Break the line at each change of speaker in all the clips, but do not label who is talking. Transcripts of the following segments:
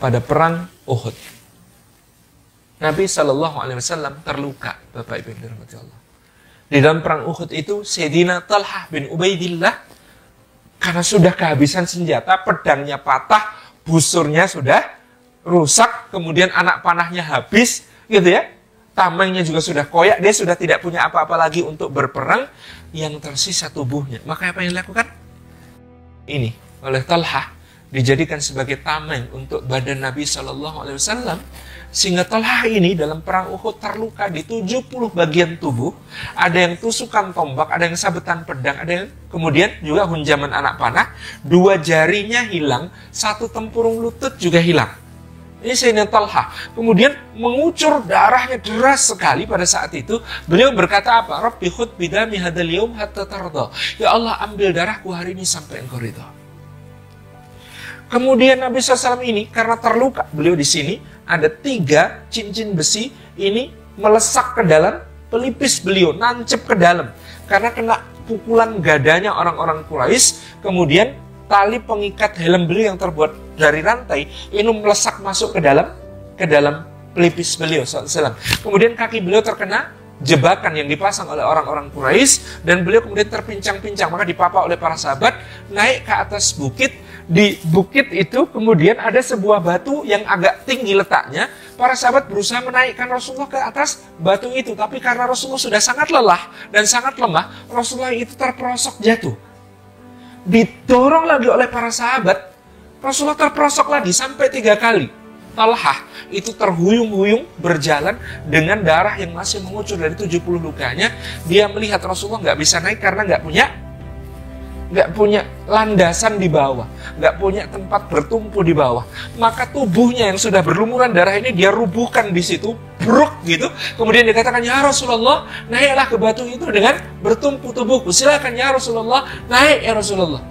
pada perang Uhud. Nabi SAW terluka, Bapak Ibu yang dirahmati Allah. Di dalam perang Uhud itu, Sayyidina Talhah bin Ubaidillah, karena sudah kehabisan senjata, pedangnya patah, busurnya sudah rusak, kemudian anak panahnya habis, gitu ya. Tamengnya juga sudah koyak, dia sudah tidak punya apa-apa lagi untuk berperang, yang tersisa tubuhnya. Maka apa yang dilakukan? Ini, oleh Talhah, dijadikan sebagai tameng untuk badan Nabi SAW, sehingga Talhah ini dalam perang Uhud terluka di 70 bagian tubuh. Ada yang tusukan tombak, ada yang sabetan pedang, ada yang kemudian juga hunjaman anak panah. 2 jarinya hilang, 1 tempurung lutut juga hilang. Ini Sayyidina Talhah. Kemudian mengucur darahnya deras sekali pada saat itu. Beliau berkata apa? Rabbi khud bidami hadal yaum hatta tarda. Ya Allah, ambil darahku hari ini sampai engkau ridha. Kemudian Nabi SAW ini karena terluka, beliau di sini ada 3 cincin besi ini melesak ke dalam pelipis beliau, nancep ke dalam. Karena kena pukulan gadanya orang-orang Quraisy, kemudian tali pengikat helm beliau yang terbuat dari rantai ini melesak masuk ke dalam pelipis beliau SAW. Kemudian kaki beliau terkena jebakan yang dipasang oleh orang-orang Quraisy dan beliau kemudian terpincang-pincang, maka dipapa oleh para sahabat naik ke atas bukit. Di bukit itu kemudian ada sebuah batu yang agak tinggi letaknya. Para sahabat berusaha menaikkan Rasulullah ke atas batu itu, tapi karena Rasulullah sudah sangat lelah dan sangat lemah, Rasulullah itu terperosok jatuh. Didorong lagi oleh para sahabat, Rasulullah terperosok lagi sampai 3 kali. Talhah itu terhuyung-huyung berjalan dengan darah yang masih mengucur dari 70 lukanya. Dia melihat Rasulullah nggak bisa naik karena nggak punya landasan di bawah, nggak punya tempat bertumpu di bawah. Maka tubuhnya yang sudah berlumuran darah ini dia rubuhkan di situ, bruk gitu. Kemudian dikatakan, ya Rasulullah, naiklah ke batu itu dengan bertumpu tubuhku. Silakan ya Rasulullah, naik ya Rasulullah.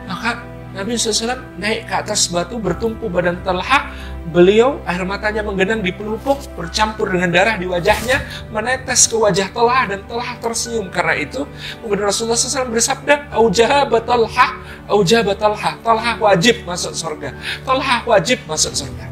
Maka Nabi SAW naik ke atas batu, bertumpu badan Talhah. Beliau air matanya menggenang di pelupuk, bercampur dengan darah di wajahnya, menetes ke wajah Talhah dan Talhah tersenyum karena itu. Kemudian Rasulullah SAW bersabda, Aujaba Talhah, Aujaba Talhah, Talhah wajib masuk surga, Talhah wajib masuk surga.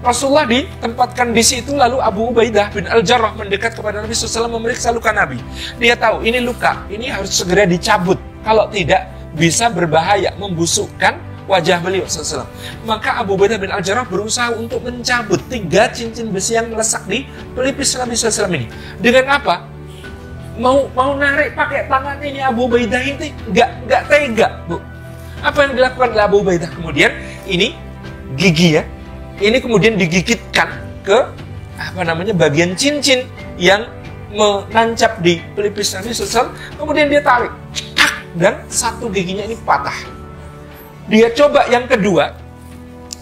Rasulullah ditempatkan di situ, lalu Abu Ubaidah bin Al-Jarrah mendekat kepada Nabi SAW memeriksa luka Nabi. Dia tahu ini luka, ini harus segera dicabut, kalau tidak bisa berbahaya, membusukkan wajah beliau SAW. Maka Abu Ubaidah bin Al-Jarrah berusaha untuk mencabut 3 cincin besi yang melesak di pelipis Nabi SAW ini. Dengan apa? Mau narik pakai tangan ini. Abu Ubaidah ini nggak tega, Bu. Apa yang dilakukan oleh Abu Ubaidah? Kemudian ini gigi ya, ini kemudian digigitkan ke bagian cincin yang menancap di pelipis Nabi SAW. Kemudian dia tarik, dan 1 giginya ini patah. Dia coba yang kedua,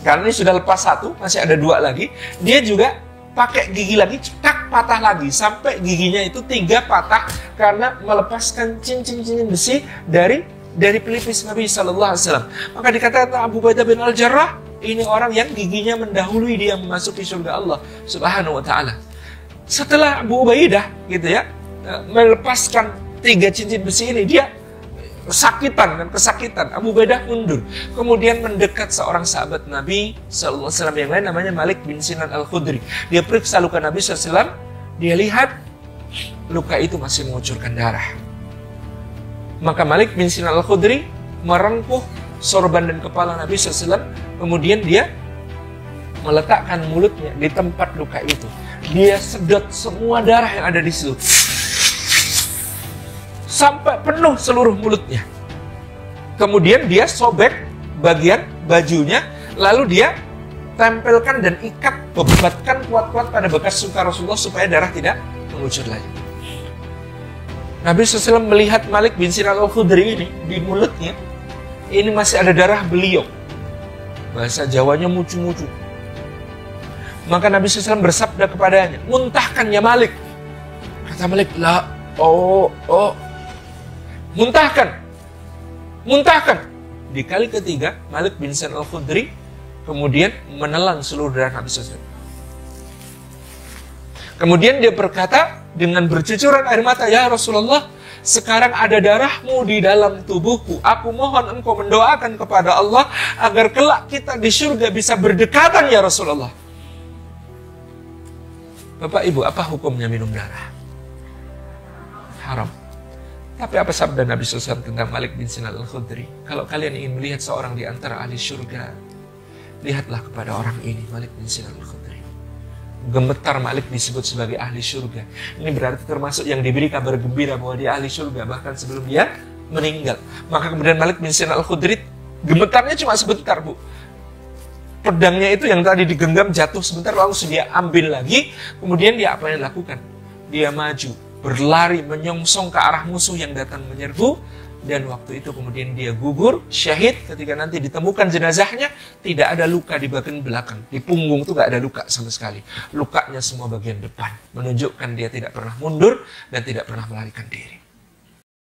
karena ini sudah lepas 1, masih ada 2 lagi. Dia juga pakai gigi lagi, cetak, patah lagi, sampai giginya itu 3 patah karena melepaskan cincin-cincin besi dari pelipis Nabi SAW. Maka dikatakan Abu Ubaidah bin Al-Jarrah, ini orang yang giginya mendahului dia memasuki surga Allah Subhanahu wa Ta'ala. Setelah Abu Ubaidah gitu ya melepaskan 3 cincin besi ini, dia kesakitan. Abu Ubaidah mundur. Kemudian mendekat seorang sahabat Nabi SAW yang lain, namanya Malik bin Sinan Al-Khudri. Dia periksa luka Nabi SAW. Dia lihat luka itu masih mengucurkan darah. Maka Malik bin Sinan Al-Khudri merengkuh sorban dan kepala Nabi SAW. Kemudian dia meletakkan mulutnya di tempat luka itu. Dia sedot semua darah yang ada di situ sampai penuh seluruh mulutnya. Kemudian dia sobek bagian bajunya, lalu dia tempelkan dan ikat, bebatkan kuat-kuat pada bekas luka Rasulullah supaya darah tidak mengucur lagi. Nabi SAW melihat Malik bin Sinan Al-Khudri ini, di mulutnya ini masih ada darah beliau. Bahasa Jawanya mucu-mucu. Maka Nabi SAW bersabda kepadanya, muntahkan ya Malik. Kata Malik, muntahkan. Di kali ketiga, Malik bin Sinan Al-Khudri kemudian menelan seluruh darah Nabi SAW. Kemudian dia berkata, dengan bercucuran air mata, "Ya Rasulullah, sekarang ada darahmu di dalam tubuhku. Aku mohon engkau mendoakan kepada Allah agar kelak kita di surga bisa berdekatan ya Rasulullah." Bapak Ibu, apa hukumnya minum darah? Haram. Tapi apa sabda Nabi SAW tentang Malik bin Sinan Al-Khudri? Kalau kalian ingin melihat seorang di antara ahli surga, lihatlah kepada orang ini, Malik bin Sinan Al-Khudri. Gemetar Malik disebut sebagai ahli surga. Ini berarti termasuk yang diberi kabar gembira bahwa dia ahli surga bahkan sebelum dia meninggal. Maka kemudian Malik bin Sinan Al-Khudri gemetarnya cuma sebentar, Bu. Pedangnya itu yang tadi digenggam jatuh sebentar, langsung dia ambil lagi. Kemudian dia apa yang dilakukan? Dia maju, berlari menyongsong ke arah musuh yang datang menyerbu. Dan waktu itu kemudian dia gugur, syahid. Ketika nanti ditemukan jenazahnya, tidak ada luka di bagian belakang. Di punggung itu gak ada luka sama sekali. Lukanya semua bagian depan. Menunjukkan dia tidak pernah mundur dan tidak pernah melarikan diri.